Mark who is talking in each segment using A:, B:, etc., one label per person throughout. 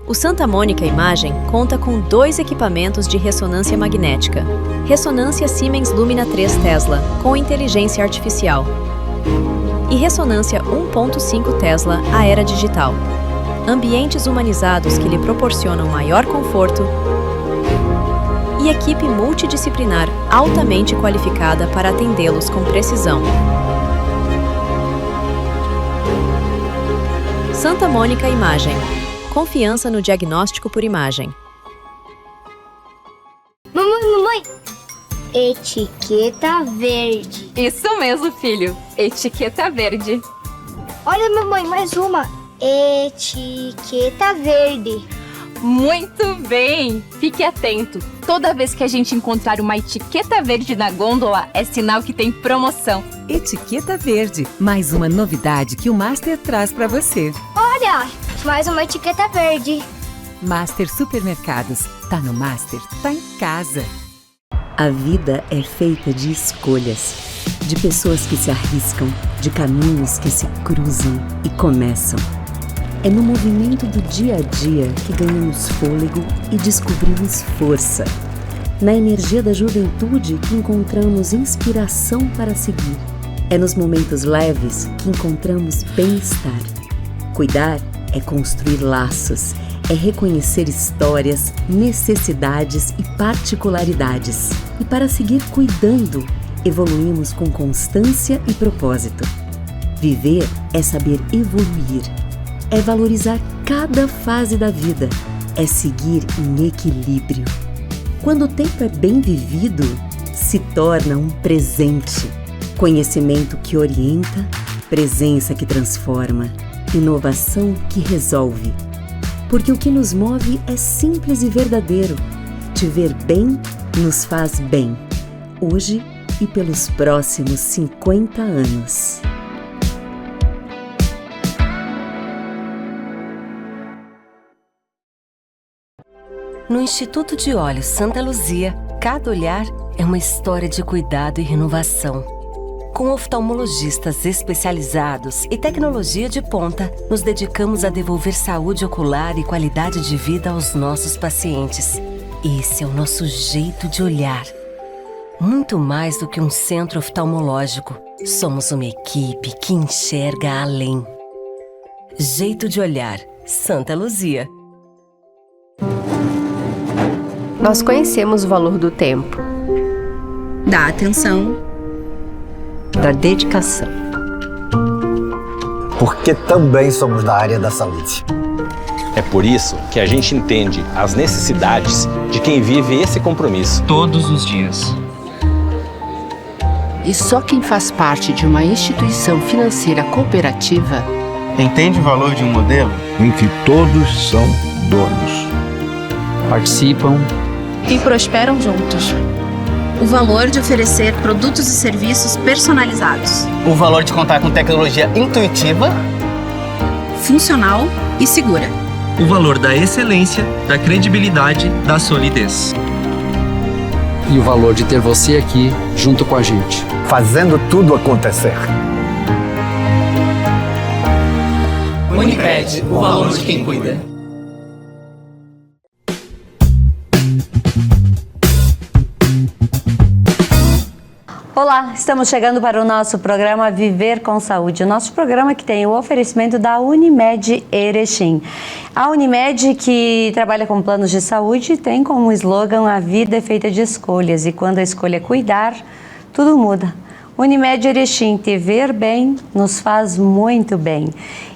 A: O Santa Mônica Imagem conta com 2 equipamentos de ressonância magnética. Ressonância Siemens Lumina 3 Tesla, com inteligência artificial. E ressonância 1.5 Tesla Aera Digital. Ambientes humanizados que lhe proporcionam maior conforto e equipe multidisciplinar altamente qualificada para atendê-los com precisão. Santa Mônica Imagem. Confiança no diagnóstico por imagem.
B: Mamãe! Etiqueta verde.
C: Isso mesmo, filho. Etiqueta verde.
B: Olha, mamãe, mais uma. Etiqueta verde.
C: Muito bem! Fique atento. Toda vez que a gente encontrar uma etiqueta verde na gôndola, é sinal que tem promoção.
D: Etiqueta verde. Mais uma novidade que o Master traz para você.
B: Olha, mais uma etiqueta verde.
D: Master Supermercados. Tá no Master, tá em casa. A vida é feita de escolhas, de pessoas que se arriscam, de caminhos que se cruzam e começam. É no movimento do dia a dia que ganhamos fôlego e descobrimos força. Na energia da juventude que encontramos inspiração para seguir. É nos momentos leves que encontramos bem-estar. Cuidar é construir laços, é reconhecer histórias, necessidades e particularidades. E para seguir cuidando, evoluímos com constância e propósito. Viver é saber evoluir. É valorizar cada fase da vida, é seguir em equilíbrio. Quando o tempo é bem vivido, se torna um presente. Conhecimento que orienta, presença que transforma, inovação que resolve. Porque o que nos move é simples e verdadeiro. Te ver bem nos faz bem, hoje e pelos próximos 50 anos.
E: No Instituto de Olhos Santa Luzia, cada olhar é uma história de cuidado e renovação. Com oftalmologistas especializados e tecnologia de ponta, nos dedicamos a devolver saúde ocular e qualidade de vida aos nossos pacientes. Esse é o nosso jeito de olhar. Muito mais do que um centro oftalmológico, somos uma equipe que enxerga além. Jeito de olhar, Santa Luzia.
F: Nós conhecemos o valor do tempo,
G: da atenção,
F: da dedicação.
H: Porque também somos da área da saúde.
I: É por isso que a gente entende as necessidades de quem vive esse compromisso
J: todos os dias.
K: E só quem faz parte de uma instituição financeira cooperativa
J: entende o valor de um modelo
L: em que todos são donos,
J: participam
G: e prosperam juntos. O valor de oferecer produtos e serviços personalizados.
M: O valor de contar com tecnologia intuitiva,
G: funcional e segura.
J: O valor da excelência, da credibilidade, da solidez.
N: E o valor de ter você aqui junto com a gente,
H: fazendo tudo acontecer.
M: Unicred, o valor de quem cuida.
O: Olá, estamos chegando para o nosso programa Viver com Saúde, o nosso programa que tem o oferecimento da Unimed Erechim. A Unimed, que trabalha com planos de saúde, tem como slogan: a vida é feita de escolhas e quando a escolha é cuidar, tudo muda. Unimed Erechim, te ver bem nos faz muito bem.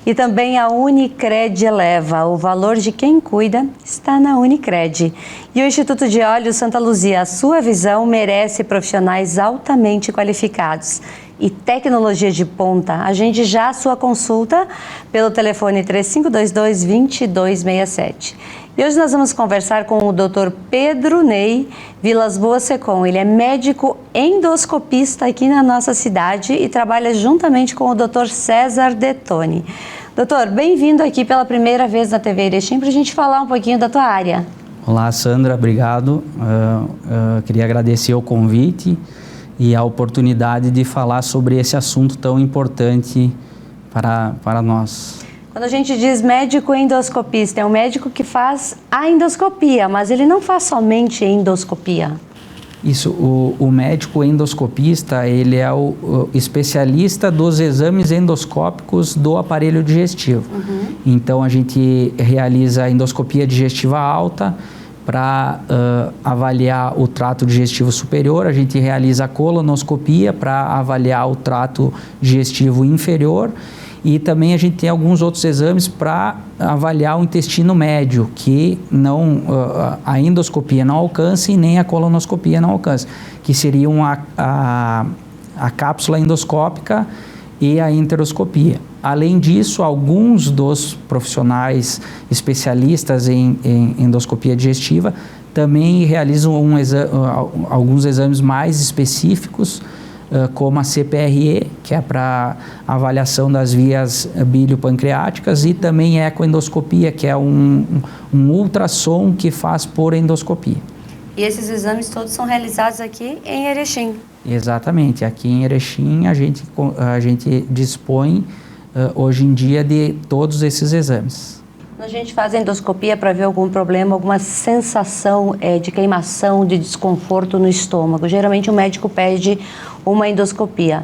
O: E também a Unicred eleva. O valor de quem cuida está na Unicred. E o Instituto de Olhos Santa Luzia, a sua visão merece profissionais altamente qualificados e tecnologia de ponta. Agende já a sua consulta pelo telefone 3522-2267. E hoje nós vamos conversar com o Dr. Pedro Ney Vilas Boas Secom. Ele é médico endoscopista aqui na nossa cidade e trabalha juntamente com o Dr. César Detoni. Doutor, bem-vindo aqui pela primeira vez na TV Erechim para a gente falar um pouquinho da tua área.
P: Olá, Sandra, obrigado. Queria agradecer o convite e a oportunidade de falar sobre esse assunto tão importante para nós.
O: Quando a gente diz médico endoscopista, é um médico que faz a endoscopia, mas ele não faz somente endoscopia.
P: Isso, o médico endoscopista, ele é o especialista dos exames endoscópicos do aparelho digestivo. Então, a gente realiza a endoscopia digestiva alta para avaliar o trato digestivo superior, a gente realiza a colonoscopia para avaliar o trato digestivo inferior e também a gente tem alguns outros exames para avaliar o intestino médio, que não, a endoscopia não alcança e nem a colonoscopia não alcança, que seriam a cápsula endoscópica e a enteroscopia. Além disso, alguns dos profissionais especialistas em endoscopia digestiva também realizam alguns exames mais específicos, como a CPRE, que é para avaliação das vias biliopancreáticas, e também ecoendoscopia, que é um ultrassom que faz por endoscopia.
O: E esses exames todos são realizados aqui em Erechim?
P: Exatamente. Aqui em Erechim a gente dispõe hoje em dia de todos esses exames.
O: Quando a gente faz endoscopia para ver algum problema, alguma sensação de queimação, de desconforto no estômago, geralmente o médico pede uma endoscopia.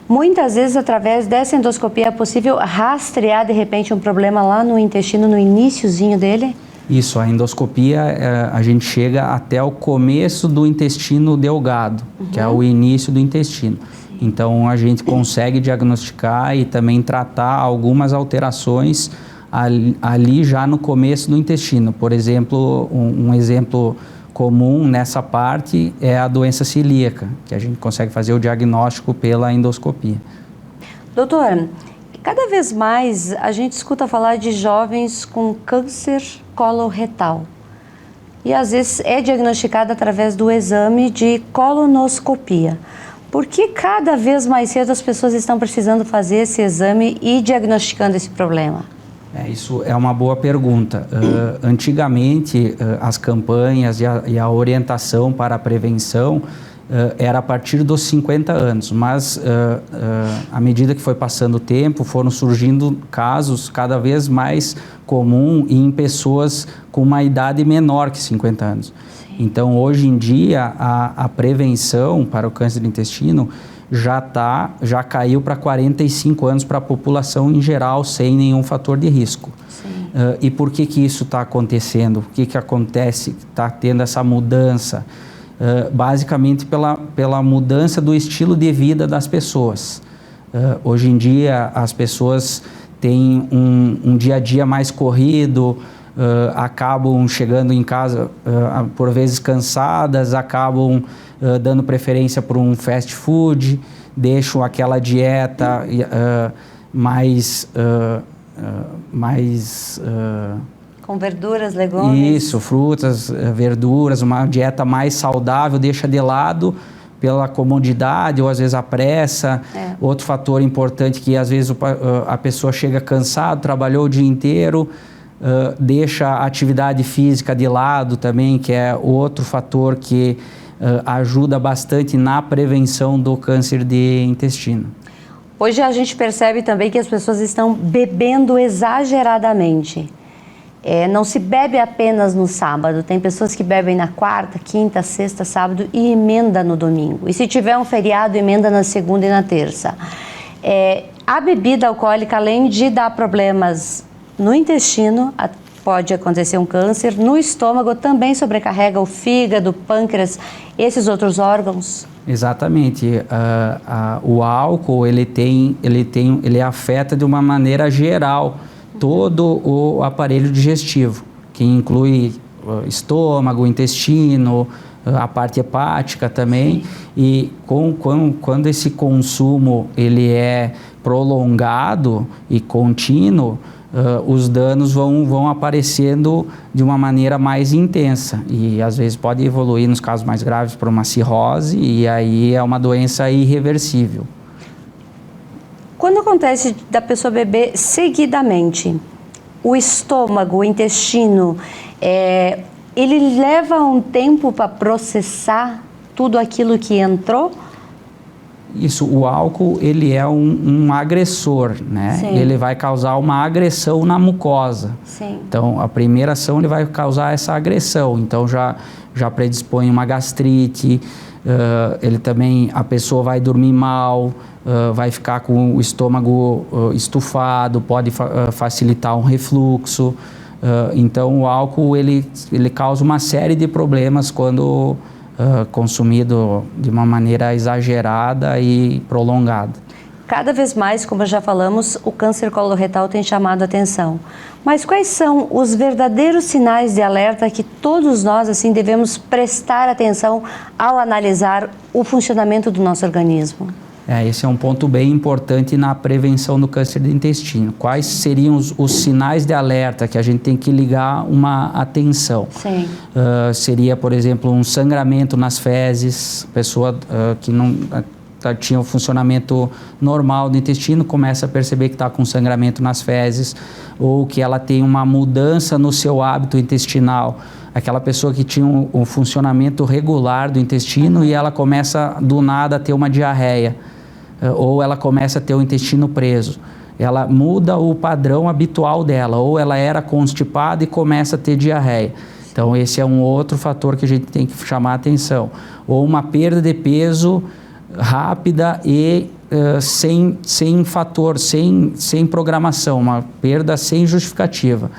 O: Muitas vezes, através dessa endoscopia, é possível rastrear, de repente, um problema lá no intestino, no iniciozinho dele?
P: Isso, a endoscopia, a gente chega até o começo do intestino delgado, que é o início do intestino. Então, a gente consegue diagnosticar e também tratar algumas alterações ali já no começo do intestino. Por exemplo, um exemplo comum nessa parte é a doença celíaca, que a gente consegue fazer o diagnóstico pela endoscopia.
O: Doutor, cada vez mais a gente escuta falar de jovens com câncer coloretal. E às vezes é diagnosticado através do exame de colonoscopia. Por que cada vez mais cedo as pessoas estão precisando fazer esse exame e diagnosticando esse problema?
P: Isso é uma boa pergunta. Antigamente, as campanhas e a orientação para a prevenção era a partir dos 50 anos, mas à medida que foi passando o tempo, foram surgindo casos cada vez mais comuns em pessoas com uma idade menor que 50 anos. Sim. Então, hoje em dia, a prevenção para o câncer do intestino já caiu para 45 anos para a população em geral, sem nenhum fator de risco. E por que isso está acontecendo? O que acontece? Está tendo essa mudança? Basicamente pela mudança do estilo de vida das pessoas. Hoje em dia, as pessoas têm um dia a dia mais corrido, acabam chegando em casa por vezes cansadas, acabam dando preferência por um fast food, deixam aquela dieta mais
O: com verduras, legumes.
P: Isso, frutas, verduras, uma dieta mais saudável, deixa de lado pela comodidade ou às vezes a pressa. Outro fator importante que às vezes a pessoa chega cansada, trabalhou o dia inteiro, deixa a atividade física de lado também, que é outro fator que ajuda bastante na prevenção do câncer de intestino.
O: Hoje a gente percebe também que as pessoas estão bebendo exageradamente. Não se bebe apenas no sábado, tem pessoas que bebem na quarta, quinta, sexta, sábado e emenda no domingo. E se tiver um feriado, emenda na segunda e na terça. A bebida alcoólica, além de dar problemas no intestino, pode acontecer um câncer, no estômago também sobrecarrega o fígado, o pâncreas, esses outros órgãos. Exatamente.
P: O álcool, ele afeta de uma maneira geral todo o aparelho digestivo, que inclui estômago, intestino, a parte hepática também. Sim. E quando esse consumo ele é prolongado e contínuo, os danos vão aparecendo de uma maneira mais intensa e às vezes pode evoluir nos casos mais graves para uma cirrose e aí é uma doença irreversível.
O: Quando acontece da pessoa beber seguidamente, o estômago, o intestino, ele leva um tempo para processar tudo aquilo que entrou?
P: Isso, o álcool, ele é um agressor, né?
O: Sim.
P: Ele vai causar uma agressão na mucosa.
O: Sim.
P: Então, a primeira ação, ele vai causar essa agressão. Então, já predispõe uma gastrite, ele também, a pessoa vai dormir mal, vai ficar com o estômago estufado, pode facilitar um refluxo. Então, o álcool, ele causa uma série de problemas quando consumido de uma maneira exagerada e prolongada.
O: Cada vez mais, como já falamos, o câncer coloretal tem chamado a atenção. Mas quais são os verdadeiros sinais de alerta que todos nós assim devemos prestar atenção ao analisar o funcionamento do nosso organismo?
P: Esse é um ponto bem importante na prevenção do câncer do intestino. Quais seriam os sinais de alerta que a gente tem que ligar uma atenção?
O: Sim.
P: Seria, por exemplo, um sangramento nas fezes, pessoa que não tinha um funcionamento normal do intestino, começa a perceber que está com sangramento nas fezes, ou que ela tem uma mudança no seu hábito intestinal. Aquela pessoa que tinha um funcionamento regular do intestino e ela começa do nada a ter uma diarreia, ou ela começa a ter o intestino preso. Ela muda o padrão habitual dela, ou ela era constipada e começa a ter diarreia. Então esse é um outro fator que a gente tem que chamar a atenção. Ou uma perda de peso rápida e sem fator, sem programação, uma perda sem justificativa.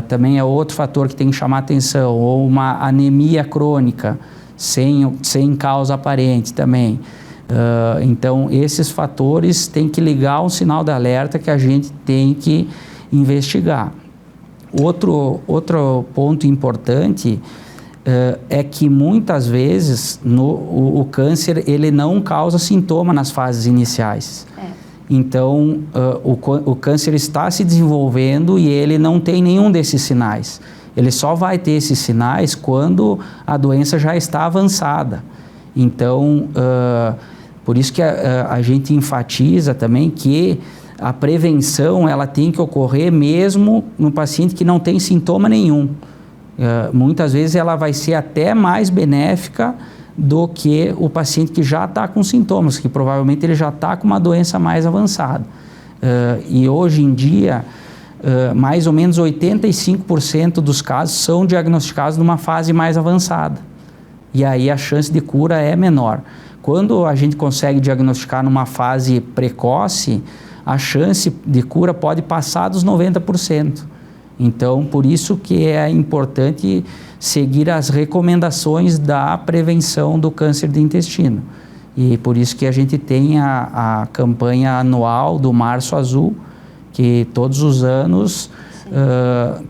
P: Também é outro fator que tem que chamar a atenção, ou uma anemia crônica, sem causa aparente também. Então, esses fatores têm que ligar um sinal de alerta que a gente tem que investigar. Outro ponto importante é que muitas vezes o câncer ele não causa sintoma nas fases iniciais. Então, o câncer está se desenvolvendo e ele não tem nenhum desses sinais. Ele só vai ter esses sinais quando a doença já está avançada. Então, por isso que a gente enfatiza também que a prevenção ela tem que ocorrer mesmo no paciente que não tem sintoma nenhum. Muitas vezes ela vai ser até mais benéfica do que o paciente que já está com sintomas, que provavelmente ele já está com uma doença mais avançada. E hoje em dia, mais ou menos 85% dos casos são diagnosticados numa fase mais avançada. E aí a chance de cura é menor. Quando a gente consegue diagnosticar numa fase precoce, a chance de cura pode passar dos 90%. Então, por isso que é importante seguir as recomendações da prevenção do câncer de intestino. E por isso que a gente tem a campanha anual do Março Azul, que todos os anos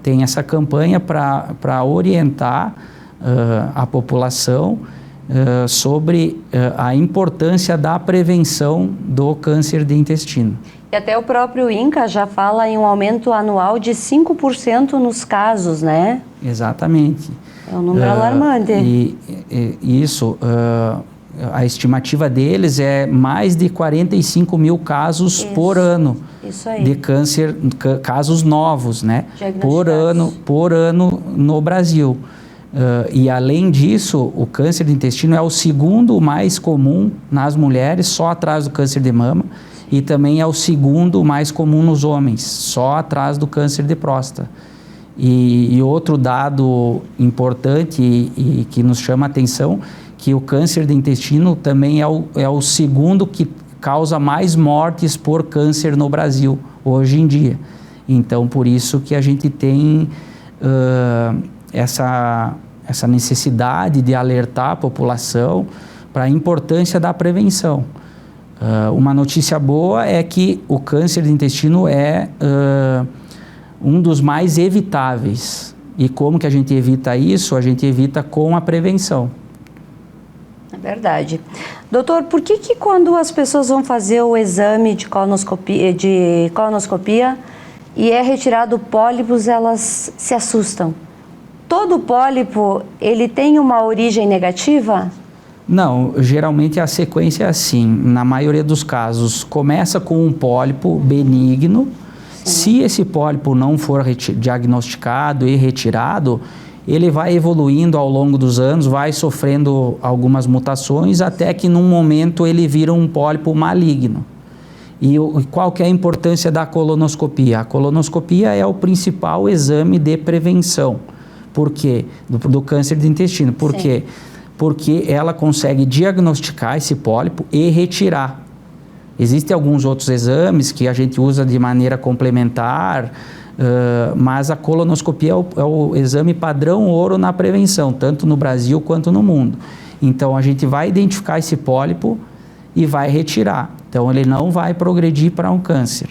P: tem essa campanha para orientar a população sobre a importância da prevenção do câncer de intestino.
O: E até o próprio INCA já fala em um aumento anual de 5% nos casos, né?
P: Exatamente.
O: É um número alarmante.
P: Isso, a estimativa deles é mais de 45 mil casos por ano de câncer, casos novos, né? Por ano no Brasil. E além disso, o câncer de intestino é o segundo mais comum nas mulheres, só atrás do câncer de mama, e também é o segundo mais comum nos homens, só atrás do câncer de próstata. E outro dado importante e que nos chama a atenção, que o câncer de intestino também é o segundo que causa mais mortes por câncer no Brasil, hoje em dia. Então, por isso que a gente tem essa necessidade de alertar a população para a importância da prevenção. Uma notícia boa é que o câncer de intestino é um dos mais evitáveis. E como que a gente evita isso? A gente evita com a prevenção.
O: É verdade. Doutor, por que quando as pessoas vão fazer o exame de colonoscopia e é retirado pólipos, elas se assustam? Todo pólipo, ele tem uma origem negativa?
P: Não, geralmente a sequência é assim. Na maioria dos casos, começa com um pólipo benigno. Se esse pólipo não for diagnosticado e retirado, ele vai evoluindo ao longo dos anos, vai sofrendo algumas mutações, até que num momento ele vira um pólipo maligno. E qual que é a importância da colonoscopia? A colonoscopia é o principal exame de prevenção. Por quê? Do câncer de intestino. Por quê? Porque ela consegue diagnosticar esse pólipo e retirar. Existem alguns outros exames que a gente usa de maneira complementar, mas a colonoscopia é o exame padrão ouro na prevenção, tanto no Brasil quanto no mundo. Então, a gente vai identificar esse pólipo e vai retirar. Então, ele não vai progredir para um câncer.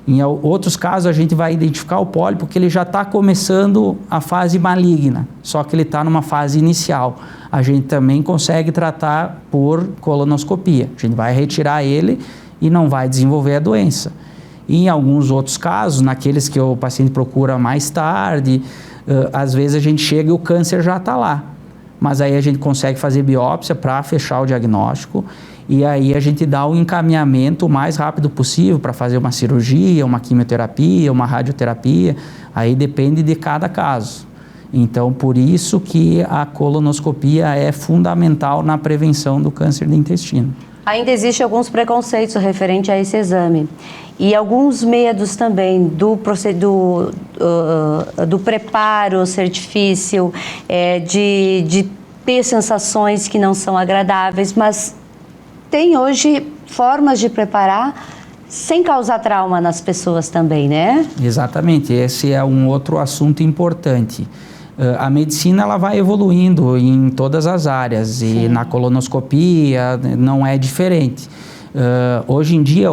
P: Em outros casos, a gente vai identificar o pólipo que ele já está começando a fase maligna, só que ele está numa fase inicial. A gente também consegue tratar por colonoscopia. A gente vai retirar ele e não vai desenvolver a doença. E em alguns outros casos, naqueles que o paciente procura mais tarde, às vezes a gente chega e o câncer já está lá. Mas aí a gente consegue fazer biópsia para fechar o diagnóstico e aí a gente dá o encaminhamento o mais rápido possível para fazer uma cirurgia, uma quimioterapia, uma radioterapia, aí depende de cada caso. Então, por isso que a colonoscopia é fundamental na prevenção do câncer de intestino.
O: Ainda existem alguns preconceitos referente a esse exame e alguns medos também do preparo ser difícil, de ter sensações que não são agradáveis, mas tem hoje formas de preparar sem causar trauma nas pessoas também, né?
P: Exatamente, esse é um outro assunto importante. A medicina ela vai evoluindo em todas as áreas e na colonoscopia não é diferente. Hoje em dia,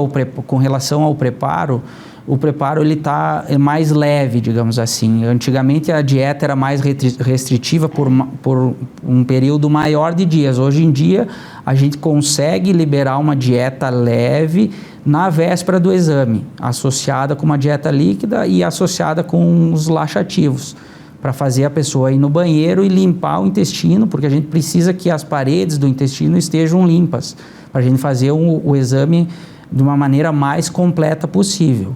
P: com relação ao preparo, o preparo ele está mais leve, digamos assim. Antigamente a dieta era mais restritiva por um período maior de dias. Hoje em dia a gente consegue liberar uma dieta leve na véspera do exame, associada com uma dieta líquida e associada com os laxativos, para fazer a pessoa ir no banheiro e limpar o intestino, porque a gente precisa que as paredes do intestino estejam limpas, para a gente fazer o exame de uma maneira mais completa possível.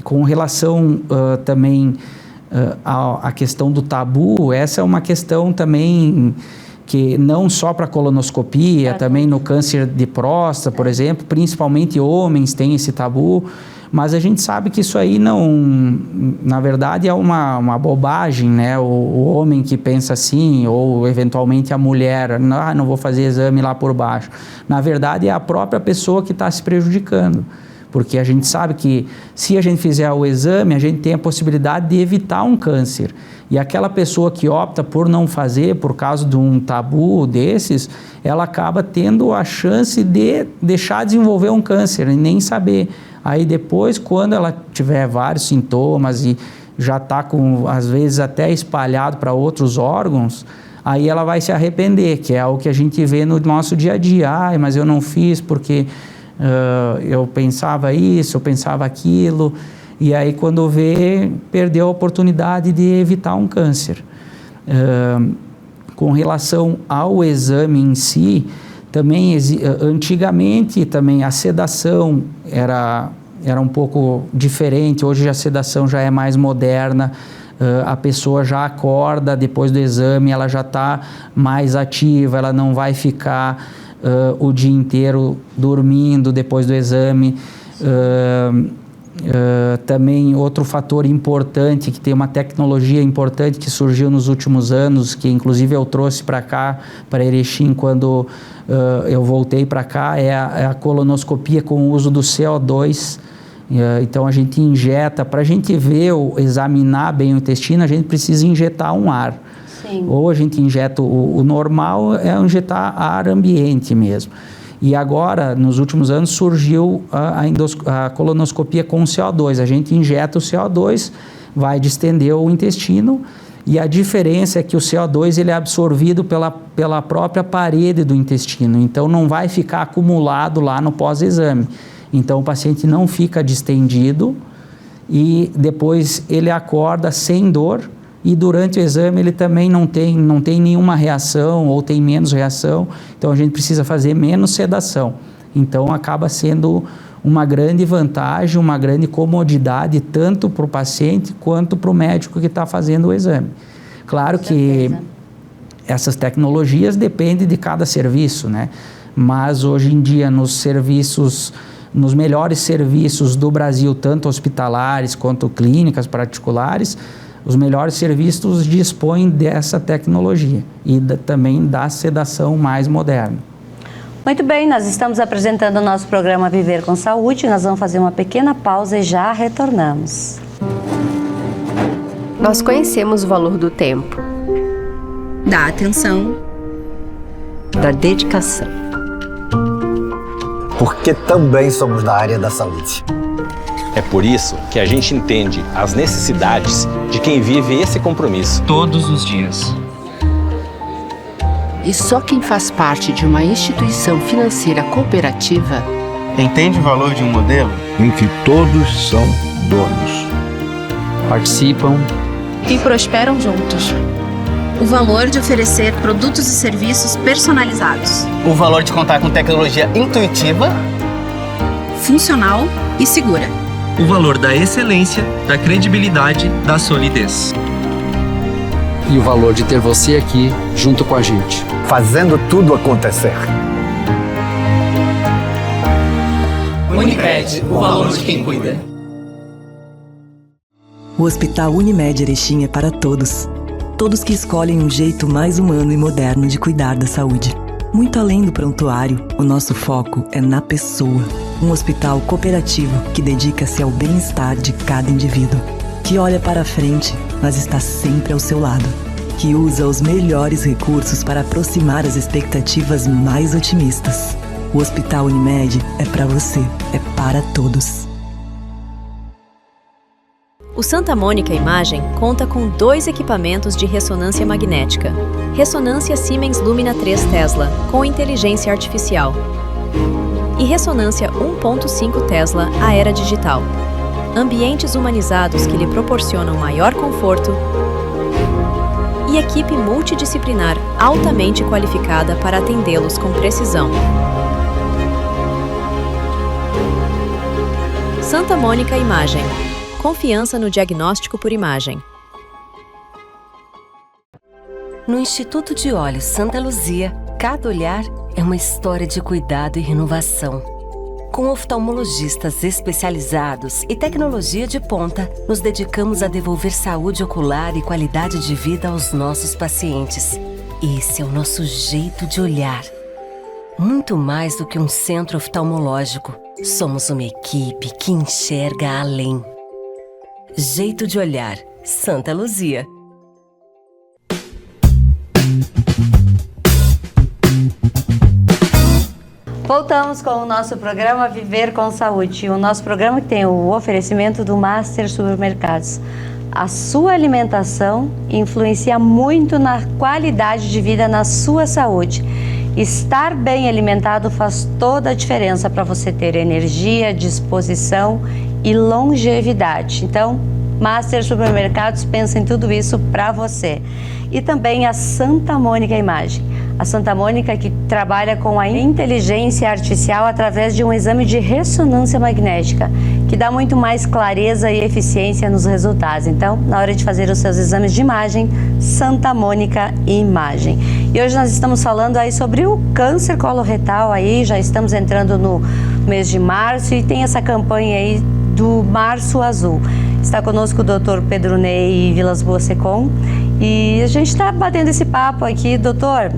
P: Com relação também à questão do tabu, essa é uma questão também que não só para colonoscopia, também no câncer de próstata, por exemplo, principalmente homens têm esse tabu, mas a gente sabe que isso aí não, na verdade é uma bobagem, né? O homem que pensa assim, ou eventualmente a mulher, não vou fazer exame lá por baixo. Na verdade é a própria pessoa que está se prejudicando, porque a gente sabe que se a gente fizer o exame, a gente tem a possibilidade de evitar um câncer. E aquela pessoa que opta por não fazer, por causa de um tabu desses, ela acaba tendo a chance de deixar desenvolver um câncer e nem saber. Aí depois, quando ela tiver vários sintomas e já está com, às vezes, até espalhado para outros órgãos, aí ela vai se arrepender, que é o que a gente vê no nosso dia a dia. Mas eu não fiz porque eu pensava isso, eu pensava aquilo. E aí, quando vê, perdeu a oportunidade de evitar um câncer. Com relação ao exame em si, também antigamente também a sedação era um pouco diferente. Hoje a sedação já é mais moderna, a pessoa já acorda depois do exame, ela já está mais ativa, ela não vai ficar o dia inteiro dormindo depois do exame. Também outro fator importante, que tem uma tecnologia importante que surgiu nos últimos anos, que inclusive eu trouxe para cá, para Erechim, quando eu voltei para cá, é a colonoscopia com o uso do CO2. Então a gente injeta, para a gente ver, examinar bem o intestino, a gente precisa injetar um ar. Sim. Ou a gente injeta, o normal é injetar ar ambiente mesmo. E agora, nos últimos anos, surgiu a colonoscopia com CO2. A gente injeta o CO2, vai distender o intestino, e a diferença é que o CO2 ele é absorvido pela própria parede do intestino, então não vai ficar acumulado lá no pós-exame. Então o paciente não fica distendido e depois ele acorda sem dor, e durante o exame ele também não tem nenhuma reação ou tem menos reação, então a gente precisa fazer menos sedação. Então acaba sendo uma grande vantagem, uma grande comodidade, tanto para o paciente quanto para o médico que está fazendo o exame. Claro que essas tecnologias dependem de cada serviço, né? Mas hoje em dia, nos melhores serviços do Brasil, tanto hospitalares quanto clínicas particulares, os melhores serviços dispõem dessa tecnologia e também da sedação mais moderna.
O: Muito bem, nós estamos apresentando o nosso programa Viver com Saúde. Nós vamos fazer uma pequena pausa e já retornamos.
F: Nós conhecemos o valor do tempo,
G: da atenção,
F: da dedicação.
H: Porque também somos da área da saúde.
I: É por isso que a gente entende as necessidades de quem vive esse compromisso
J: todos os dias.
K: E só quem faz parte de uma instituição financeira cooperativa
M: entende o valor de um modelo
L: em que todos são donos.
N: Participam
G: e prosperam juntos. O valor de oferecer produtos e serviços personalizados.
M: O valor de contar com tecnologia intuitiva,
G: funcional e segura.
J: O valor da excelência, da credibilidade, da solidez.
N: e o valor de ter você aqui junto com a gente.
H: Fazendo tudo acontecer.
M: Unimed, o valor de quem cuida.
Q: O Hospital Unimed Erechim é para todos. Todos que escolhem um jeito mais humano e moderno de cuidar da saúde. Muito além do prontuário, o nosso foco é na pessoa. Um hospital cooperativo que dedica-se ao bem-estar de cada indivíduo. Que olha para frente, mas está sempre ao seu lado. Que usa os melhores recursos para aproximar as expectativas mais otimistas. O Hospital Unimed é para você, é para todos.
A: O Santa Mônica Imagem conta com 2 equipamentos de ressonância magnética. Ressonância Siemens Lumina 3 Tesla, com inteligência artificial. E ressonância 1.5 Tesla Aera Digital. Ambientes humanizados que lhe proporcionam maior conforto e equipe multidisciplinar altamente qualificada para atendê-los com precisão. Santa Mônica Imagem. Confiança no diagnóstico por imagem.
E: No Instituto de Olhos Santa Luzia, cada olhar é uma história de cuidado e renovação. Com oftalmologistas especializados e tecnologia de ponta, nos dedicamos a devolver saúde ocular e qualidade de vida aos nossos pacientes. Esse é o nosso jeito de olhar. Muito mais do que um centro oftalmológico, somos uma equipe que enxerga além. Jeito de olhar, Santa Luzia.
O: Voltamos com o nosso programa Viver com Saúde. O nosso programa que tem o oferecimento do Master Supermercados. A sua alimentação influencia muito na qualidade de vida, na sua saúde. Estar bem alimentado faz toda a diferença para você ter energia, disposição e longevidade. Então, Master Supermercados pensa em tudo isso para você. E também a Santa Mônica Imagem. A Santa Mônica que trabalha com a inteligência artificial através de um exame de ressonância magnética, que dá muito mais clareza e eficiência nos resultados. Então, na hora de fazer os seus exames de imagem, Santa Mônica Imagem. E hoje nós estamos falando aí sobre o câncer coloretal aí, já estamos entrando no mês de março e tem essa campanha aí do Março Azul. Está conosco o Dr. Pedro Ney Vilas Boas Secom e a gente está batendo esse papo aqui, doutor.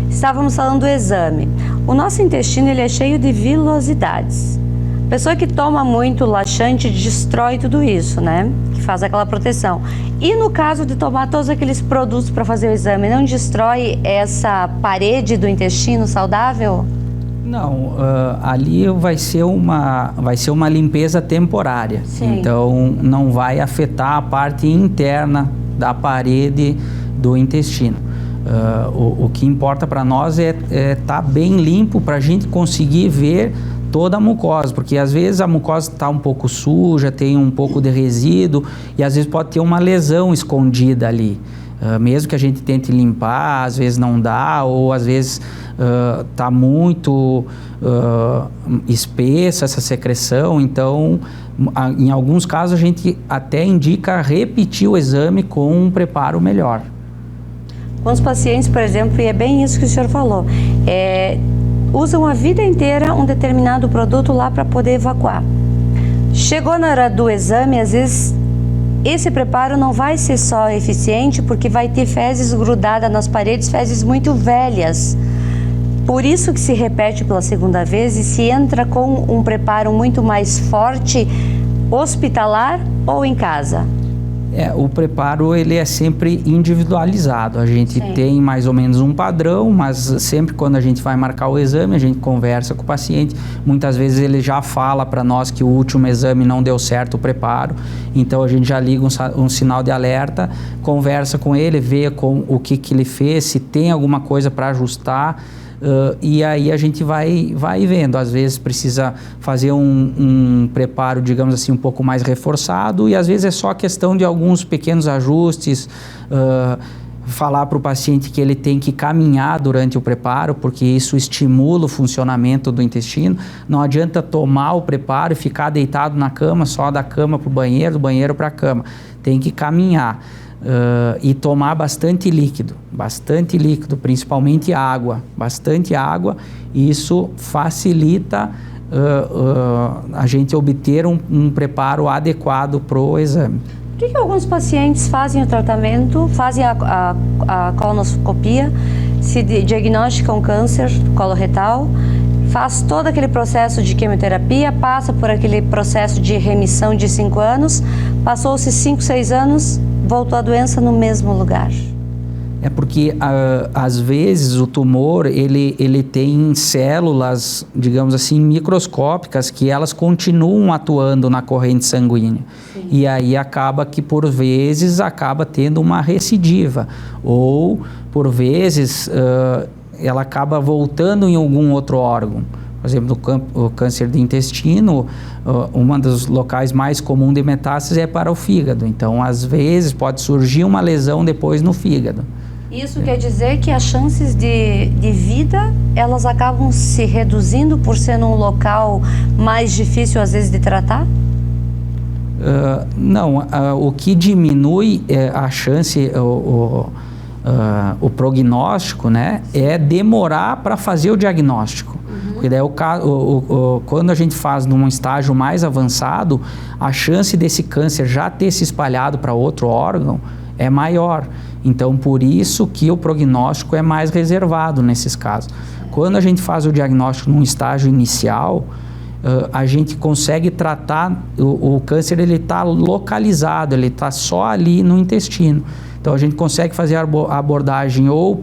O: Estávamos falando do exame. O nosso intestino ele é cheio de vilosidades. A pessoa que toma muito laxante destrói tudo isso, né? Que faz aquela proteção. E no caso de tomar todos aqueles produtos para fazer o exame, não destrói essa parede do intestino saudável?
P: Não, ali vai ser uma limpeza temporária.
O: Sim.
P: Então não vai afetar a parte interna da parede do intestino. O que importa para nós é estar bem limpo para a gente conseguir ver toda a mucosa, porque às vezes a mucosa está um pouco suja, tem um pouco de resíduo e às vezes pode ter uma lesão escondida ali. Mesmo que a gente tente limpar, às vezes não dá, ou às vezes está muito espessa essa secreção. Então, em alguns casos, a gente até indica repetir o exame com um preparo melhor.
O: Com os pacientes, por exemplo, e é bem isso que o senhor falou, usam a vida inteira um determinado produto lá para poder evacuar. Chegou na hora do exame, às vezes esse preparo não vai ser só eficiente, porque vai ter fezes grudadas nas paredes, fezes muito velhas. Por isso que se repete pela segunda vez e se entra com um preparo muito mais forte, hospitalar ou em casa.
P: O preparo ele é sempre individualizado. A gente tem mais ou menos um padrão, mas sempre quando a gente vai marcar o exame, a gente conversa com o paciente. Muitas vezes ele já fala para nós que o último exame não deu certo o preparo. Então a gente já liga um sinal de alerta, conversa com ele, vê o que ele fez, se tem alguma coisa para ajustar. E aí a gente vai vendo. Às vezes precisa fazer um preparo, digamos assim, um pouco mais reforçado, e às vezes é só questão de alguns pequenos ajustes, falar para o paciente que ele tem que caminhar durante o preparo, porque isso estimula o funcionamento do intestino. Não adianta tomar o preparo e ficar deitado na cama, só da cama para o banheiro, do banheiro para a cama. Tem que caminhar. E tomar bastante líquido, principalmente água, bastante água. Isso facilita a gente obter um preparo adequado para o exame.
O: Por que alguns pacientes fazem o tratamento, fazem a colonoscopia, se diagnosticam câncer coloretal, faz todo aquele processo de quimioterapia, passa por aquele processo de remissão de 5 anos, passou-se 5, 6 anos, voltou a doença no mesmo lugar?
P: É porque, às vezes, o tumor, ele tem células, digamos assim, microscópicas, que elas continuam atuando na corrente sanguínea. Sim. E aí acaba que, por vezes, acaba tendo uma recidiva. Ou, por vezes, ela acaba voltando em algum outro órgão. Por exemplo, o câncer de intestino, um dos locais mais comuns de metástase é para o fígado. Então, às vezes, pode surgir uma lesão depois no fígado.
O: Isso quer dizer que as chances de vida, elas acabam se reduzindo por ser num local mais difícil, às vezes, de tratar?
P: Não, o que diminui a chance, o prognóstico, né, é demorar para fazer o diagnóstico. Porque daí quando a gente faz num estágio mais avançado, a chance desse câncer já ter se espalhado para outro órgão é maior. Então, por isso que o prognóstico é mais reservado nesses casos. Quando a gente faz o diagnóstico num estágio inicial, a gente consegue tratar, o câncer ele está localizado, ele está só ali no intestino. Então, a gente consegue fazer a abordagem ou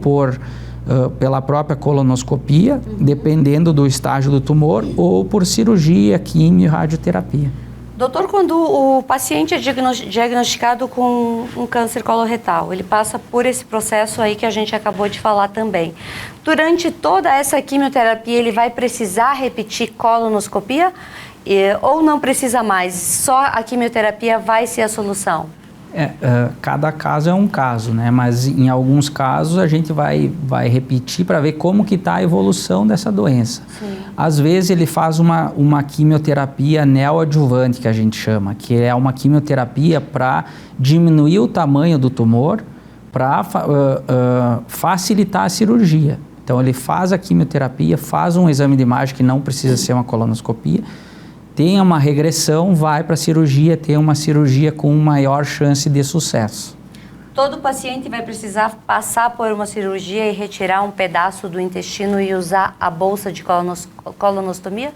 P: pela própria colonoscopia, dependendo do estágio do tumor, ou por cirurgia, quimio e radioterapia.
O: Doutor, quando o paciente é diagnosticado com um câncer coloretal, ele passa por esse processo aí que a gente acabou de falar também. Durante toda essa quimioterapia, ele vai precisar repetir colonoscopia ou não precisa mais? Só a quimioterapia vai ser a solução?
P: Cada caso é um caso, né? Mas em alguns casos a gente vai repetir para ver como que está a evolução dessa doença. Sim. Às vezes ele faz uma quimioterapia neoadjuvante, que a gente chama, que é uma quimioterapia para diminuir o tamanho do tumor, para facilitar a cirurgia. Então ele faz a quimioterapia, faz um exame de imagem que não precisa ser uma colonoscopia, tem uma regressão, vai para a cirurgia, tem uma cirurgia com maior chance de sucesso.
O: Todo paciente vai precisar passar por uma cirurgia e retirar um pedaço do intestino e usar a bolsa de colonostomia?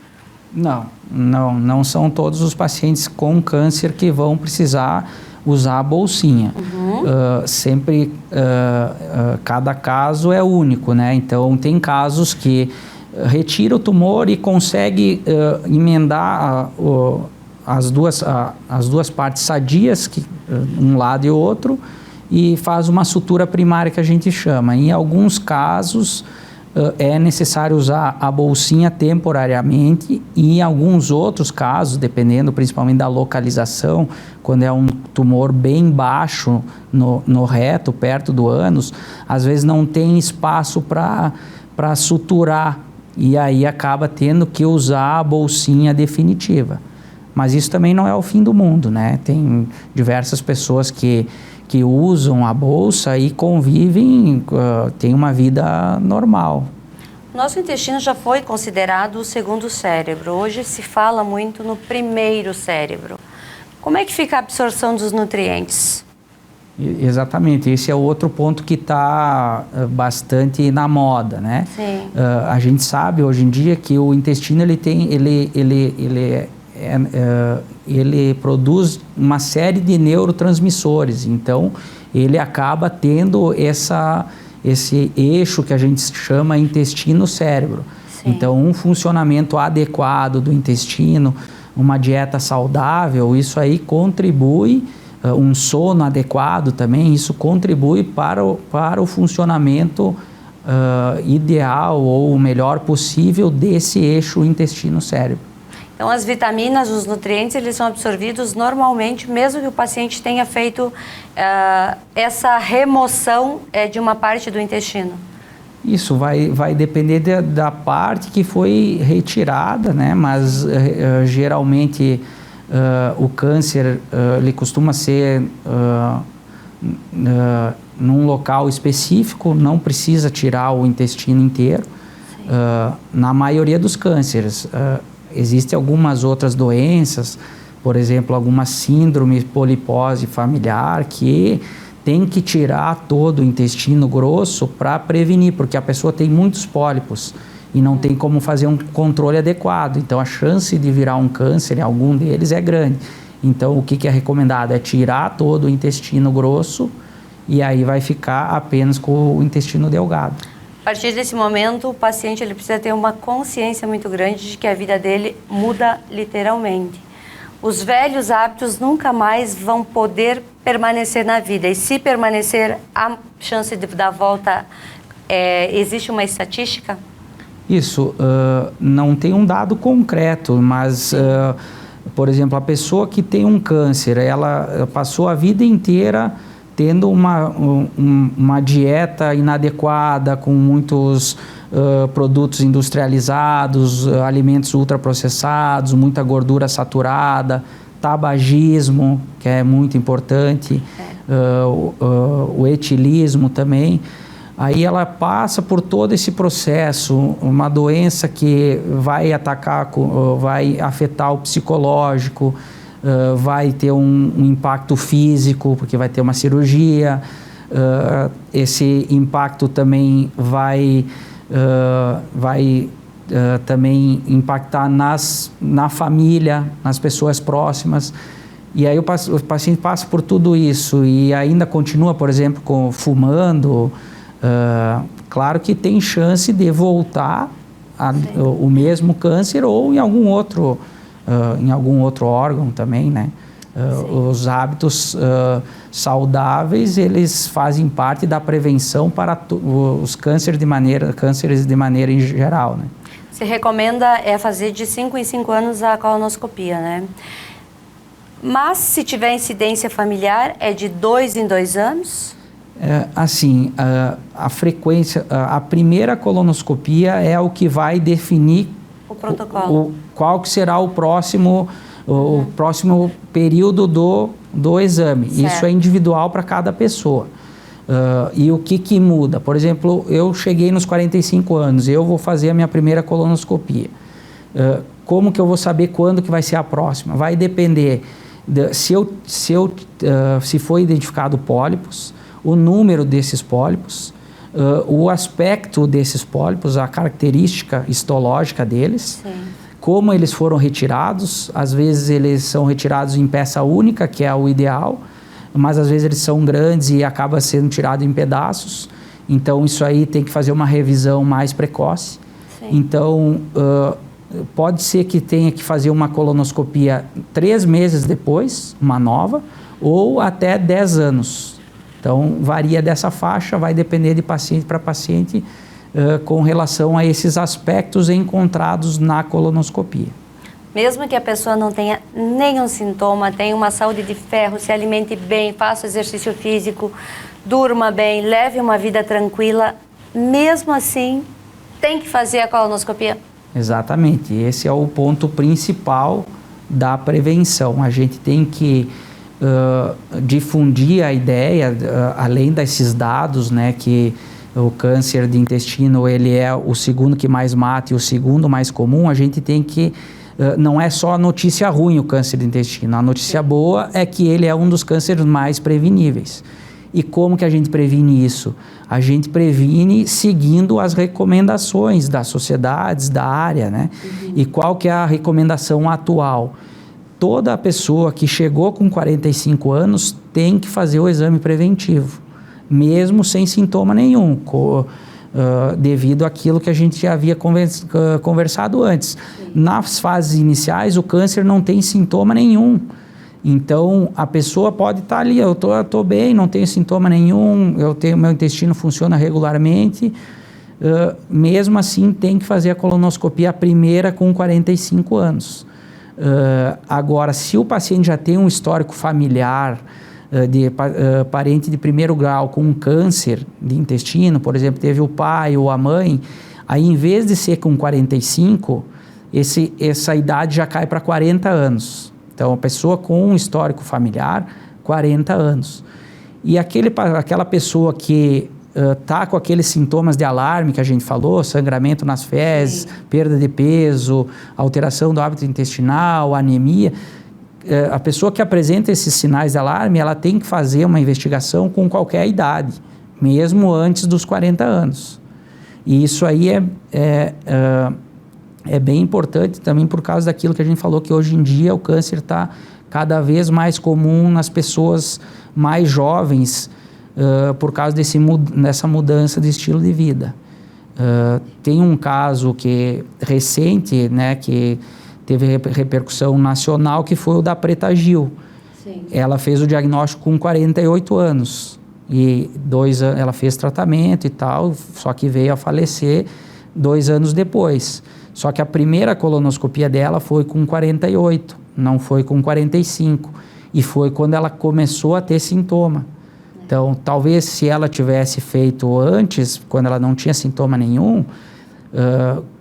P: Não são todos os pacientes com câncer que vão precisar usar a bolsinha. Cada caso é único, né? Então tem casos que retira o tumor e consegue emendar as duas partes sadias, um lado e o outro, e faz uma sutura primária que a gente chama. Em alguns casos, é necessário usar a bolsinha temporariamente e em alguns outros casos, dependendo principalmente da localização, quando é um tumor bem baixo no reto, perto do ânus, às vezes não tem espaço para suturar e aí acaba tendo que usar a bolsinha definitiva. Mas isso também não é o fim do mundo, né? Tem diversas pessoas que usam a bolsa e convivem, têm uma vida normal.
O: Nosso intestino já foi considerado o segundo cérebro. Hoje se fala muito no primeiro cérebro. Como é que fica a absorção dos nutrientes?
P: Exatamente, esse é outro ponto que está bastante na moda, né?
O: Sim.
P: A gente sabe hoje em dia que o intestino ele produz uma série de neurotransmissores, então ele acaba tendo esse eixo que a gente chama intestino-cérebro. Então, um funcionamento adequado do intestino, uma dieta saudável, isso aí contribui, um sono adequado também, isso contribui para o funcionamento ideal ou o melhor possível desse eixo intestino-cérebro.
O: Então, as vitaminas, os nutrientes, eles são absorvidos normalmente, mesmo que o paciente tenha feito essa remoção de uma parte do intestino.
P: Isso vai depender da parte que foi retirada, né? Mas geralmente o câncer ele costuma ser num local específico, não precisa tirar o intestino inteiro. Na maioria dos cânceres. Existem algumas outras doenças, por exemplo, alguma síndrome polipose familiar que tem que tirar todo o intestino grosso para prevenir, porque a pessoa tem muitos pólipos e não tem como fazer um controle adequado. Então, a chance de virar um câncer em algum deles é grande. Então, o que é recomendado é tirar todo o intestino grosso e aí vai ficar apenas com o intestino delgado.
O: A partir desse momento, o paciente ele precisa ter uma consciência muito grande de que a vida dele muda literalmente. Os velhos hábitos nunca mais vão poder permanecer na vida. E se permanecer, a chance de dar volta, existe uma estatística?
P: Isso, não tem um dado concreto, mas, por exemplo, a pessoa que tem um câncer, ela passou a vida inteira tendo uma dieta inadequada, com muitos produtos industrializados, alimentos ultraprocessados, muita gordura saturada, tabagismo, que é muito importante, o etilismo também. Aí ela passa por todo esse processo, uma doença que vai vai afetar o psicológico, vai ter um impacto físico, porque vai ter uma cirurgia, esse impacto também vai também impactar na família, nas pessoas próximas. E aí o paciente passa por tudo isso e ainda continua, por exemplo, fumando. Claro que tem chance de voltar o mesmo câncer ou em algum outro órgão também, né? Os hábitos saudáveis, eles fazem parte da prevenção para os cânceres de maneira em geral, né?
O: Se recomenda fazer de 5 em 5 anos a colonoscopia, né? Mas se tiver incidência familiar, é de 2 em 2 anos?
P: Assim, a frequência, a primeira colonoscopia é o que vai definir
O: o protocolo.
P: Qual que será o próximo período do exame. Certo. Isso é individual para cada pessoa. E o que muda? Por exemplo, eu cheguei nos 45 anos, eu vou fazer a minha primeira colonoscopia. Como que eu vou saber quando que vai ser a próxima? Vai depender se foi identificado pólipos, o número desses pólipos, o aspecto desses pólipos, a característica histológica deles. Sim. Como eles foram retirados. Às vezes eles são retirados em peça única, que é o ideal, mas às vezes eles são grandes e acaba sendo tirado em pedaços. Então isso aí tem que fazer uma revisão mais precoce. Sim. Então pode ser que tenha que fazer uma colonoscopia 3 meses depois, uma nova, ou até 10 anos. Então varia dessa faixa, vai depender de paciente para paciente, com relação a esses aspectos encontrados na colonoscopia.
O: Mesmo que a pessoa não tenha nenhum sintoma, tenha uma saúde de ferro, se alimente bem, faça exercício físico, durma bem, leve uma vida tranquila, mesmo assim, tem que fazer a colonoscopia?
P: Exatamente, esse é o ponto principal da prevenção. A gente tem que difundir a ideia, além desses dados, né, que o câncer de intestino ele é o segundo que mais mata e o segundo mais comum, a gente tem que não é só a notícia ruim o câncer de intestino, a notícia boa é que ele é um dos cânceres mais preveníveis. E como que a gente previne isso? A gente previne seguindo as recomendações das sociedades, da área, né? E qual que é a recomendação atual? Toda pessoa que chegou com 45 anos tem que fazer o exame preventivo, mesmo sem sintoma nenhum, devido àquilo que a gente já havia conversado antes. Nas fases iniciais, o câncer não tem sintoma nenhum. Então, a pessoa pode estar ali, eu tô bem, não tenho sintoma nenhum, meu intestino funciona regularmente, mesmo assim tem que fazer a colonoscopia a primeira com 45 anos. Agora, se o paciente já tem um histórico familiar, parente de primeiro grau com um câncer de intestino, por exemplo, teve o pai ou a mãe, aí em vez de ser com 45, essa idade já cai para 40 anos. Então, a pessoa com um histórico familiar, 40 anos. E aquela pessoa que está com aqueles sintomas de alarme que a gente falou, sangramento nas fezes, perda de peso, alteração do hábito intestinal, anemia, a pessoa que apresenta esses sinais de alarme, ela tem que fazer uma investigação com qualquer idade, mesmo antes dos 40 anos. E isso aí é bem importante também por causa daquilo que a gente falou, que hoje em dia o câncer está cada vez mais comum nas pessoas mais jovens, por causa dessa mudança de estilo de vida. Tem um caso recente, né, que teve repercussão nacional, que foi o da Preta Gil. Sim. Ela fez o diagnóstico com 48 anos e ela fez tratamento e tal, só que veio a falecer 2 anos depois. Só que a primeira colonoscopia dela foi com 48, não foi com 45. E foi quando ela começou a ter sintoma. Então, talvez se ela tivesse feito antes, quando ela não tinha sintoma nenhum,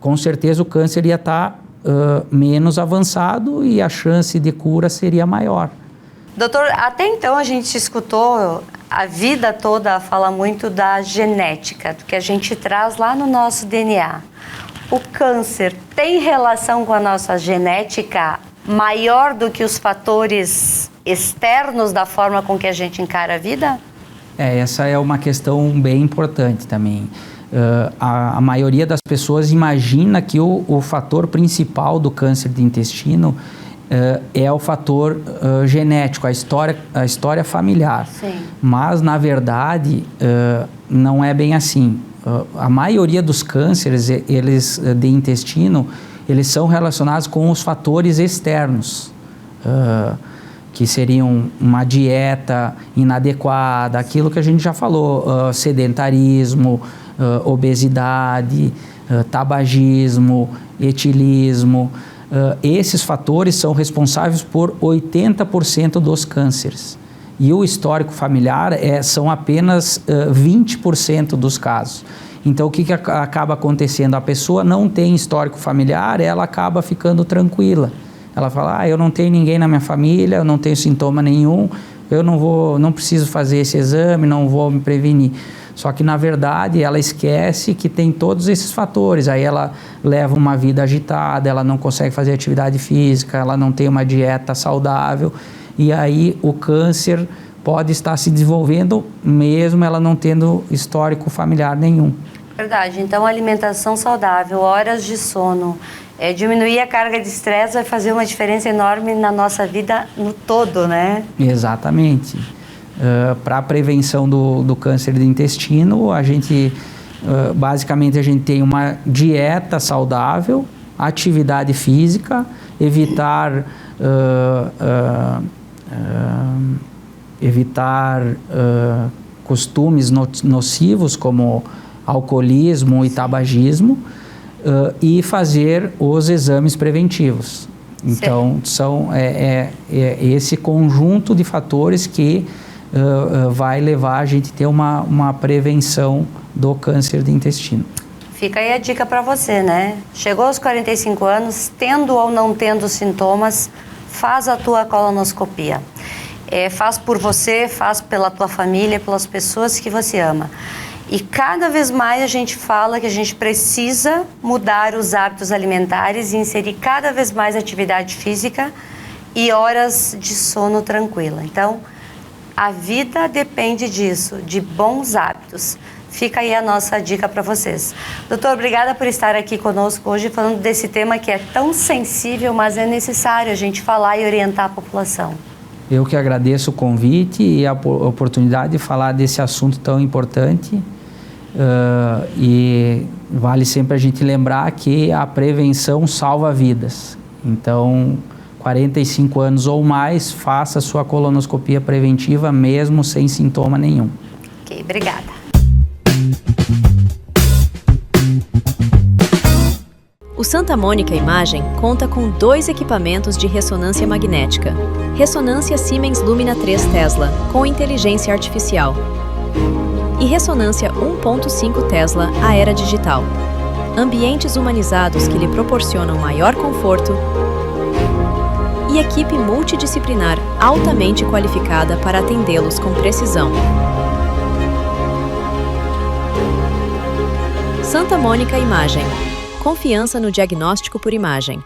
P: com certeza o câncer ia estar menos avançado e a chance de cura seria maior.
O: Doutor, até então a gente escutou a vida toda falar muito da genética, do que a gente traz lá no nosso DNA. O câncer tem relação com a nossa genética maior do que os fatores externos da forma com que a gente encara a vida?
P: Essa é uma questão bem importante também. A maioria das pessoas imagina que o fator principal do câncer de intestino é o fator genético, a história familiar. Sim. Mas, na verdade, não é bem assim. A maioria dos cânceres de intestino, eles são relacionados com os fatores externos, que seriam uma dieta inadequada, aquilo que a gente já falou, sedentarismo, obesidade, tabagismo, etilismo. Esses fatores são responsáveis por 80% dos cânceres. E o histórico familiar são apenas 20% dos casos. Então, o que acaba acontecendo? A pessoa não tem histórico familiar, ela acaba ficando tranquila. Ela fala, eu não tenho ninguém na minha família, eu não tenho sintoma nenhum, eu não preciso fazer esse exame, não vou me prevenir. Só que, na verdade, ela esquece que tem todos esses fatores. Aí ela leva uma vida agitada, ela não consegue fazer atividade física, ela não tem uma dieta saudável. E aí o câncer pode estar se desenvolvendo mesmo ela não tendo histórico familiar nenhum.
O: Verdade. Então, alimentação saudável, horas de sono, diminuir a carga de estresse vai fazer uma diferença enorme na nossa vida no todo, né?
P: Exatamente. Para a prevenção do câncer de intestino, basicamente a gente tem uma dieta saudável, atividade física, evitar costumes nocivos como alcoolismo e tabagismo, e fazer os exames preventivos. Então, são esse conjunto de fatores que vai levar a gente a ter uma prevenção do câncer de intestino.
O: Fica aí a dica para você, né? Chegou aos 45 anos, tendo ou não tendo sintomas, faz a tua colonoscopia. Faz por você, faz pela tua família, pelas pessoas que você ama. E cada vez mais a gente fala que a gente precisa mudar os hábitos alimentares e inserir cada vez mais atividade física e horas de sono tranquila. Então, a vida depende disso, de bons hábitos. Fica aí a nossa dica para vocês. Doutor, obrigada por estar aqui conosco hoje falando desse tema que é tão sensível, mas é necessário a gente falar e orientar a população.
P: Eu que agradeço o convite e a oportunidade de falar desse assunto tão importante. E vale sempre a gente lembrar que a prevenção salva vidas. Então, 45 anos ou mais, faça a sua colonoscopia preventiva mesmo sem sintoma nenhum.
O: Ok, obrigada.
A: O Santa Mônica Imagem conta com 2 equipamentos de ressonância magnética. Ressonância Siemens Lumina 3 Tesla, com inteligência artificial. E ressonância 1.5 Tesla Aera Digital. Ambientes humanizados que lhe proporcionam maior conforto e equipe multidisciplinar altamente qualificada para atendê-los com precisão. Santa Mônica Imagem. Confiança no diagnóstico por imagem.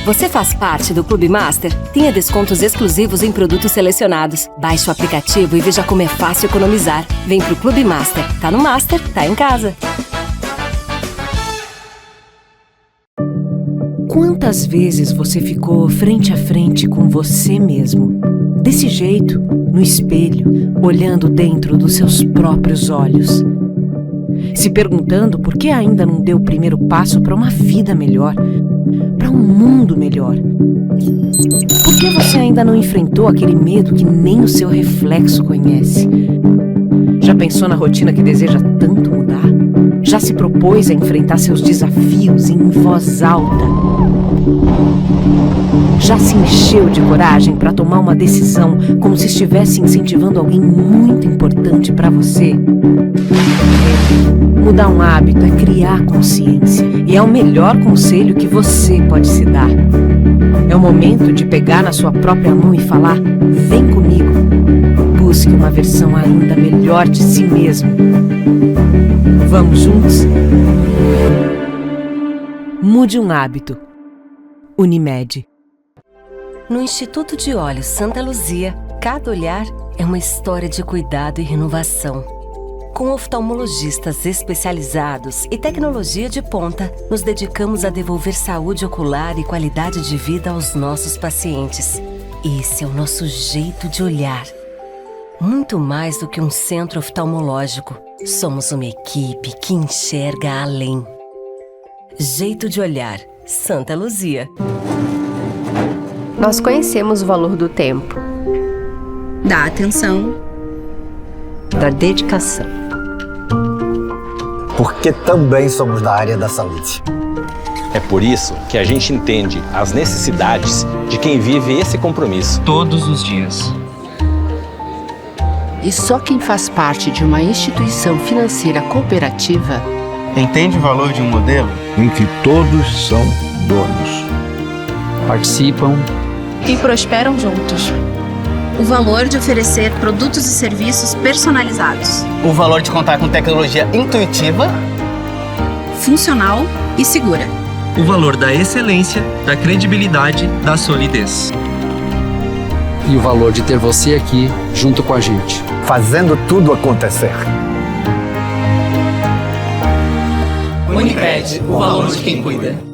E: Você faz parte do Clube Master? Tenha descontos exclusivos em produtos selecionados. Baixe o aplicativo e veja como é fácil economizar. Vem pro Clube Master. Tá no Master, tá em casa. Quantas vezes você ficou frente a frente com você mesmo? Desse jeito, no espelho, olhando dentro dos seus próprios olhos. Se perguntando por que ainda não deu o primeiro passo para uma vida melhor, para um mundo melhor. Por que você ainda não enfrentou aquele medo que nem o seu reflexo conhece? Já pensou na rotina que deseja tanto mudar? Já se propôs a enfrentar seus desafios em voz alta? Já se encheu de coragem para tomar uma decisão como se estivesse incentivando alguém muito importante para você? Mudar um hábito é criar consciência e é o melhor conselho que você pode se dar. É o momento de pegar na sua própria mão e falar: vem comigo. Busque uma versão ainda melhor de si mesmo. Vamos juntos? Mude um hábito. Unimed. No Instituto de Olhos Santa Luzia, cada olhar é uma história de cuidado e renovação. Com oftalmologistas especializados e tecnologia de ponta, nos dedicamos a devolver saúde ocular e qualidade de vida aos nossos pacientes. Esse é o nosso jeito de olhar. Muito mais do que um centro oftalmológico, somos uma equipe que enxerga além. Jeito de olhar, Santa Luzia.
F: Nós conhecemos o valor do tempo,
G: da atenção,
F: da dedicação.
H: Porque também somos da área da saúde.
I: É por isso que a gente entende as necessidades de quem vive esse compromisso
J: todos os dias.
K: E só quem faz parte de uma instituição financeira cooperativa
M: entende o valor de um modelo
L: em que todos são donos.
N: Participam
G: e prosperam juntos. O valor de oferecer produtos e serviços personalizados.
M: O valor de contar com tecnologia intuitiva,
G: funcional e segura.
J: O valor da excelência, da credibilidade, da solidez.
N: E o valor de ter você aqui junto com a gente.
H: Fazendo tudo acontecer.
M: Unimed, o valor de quem cuida.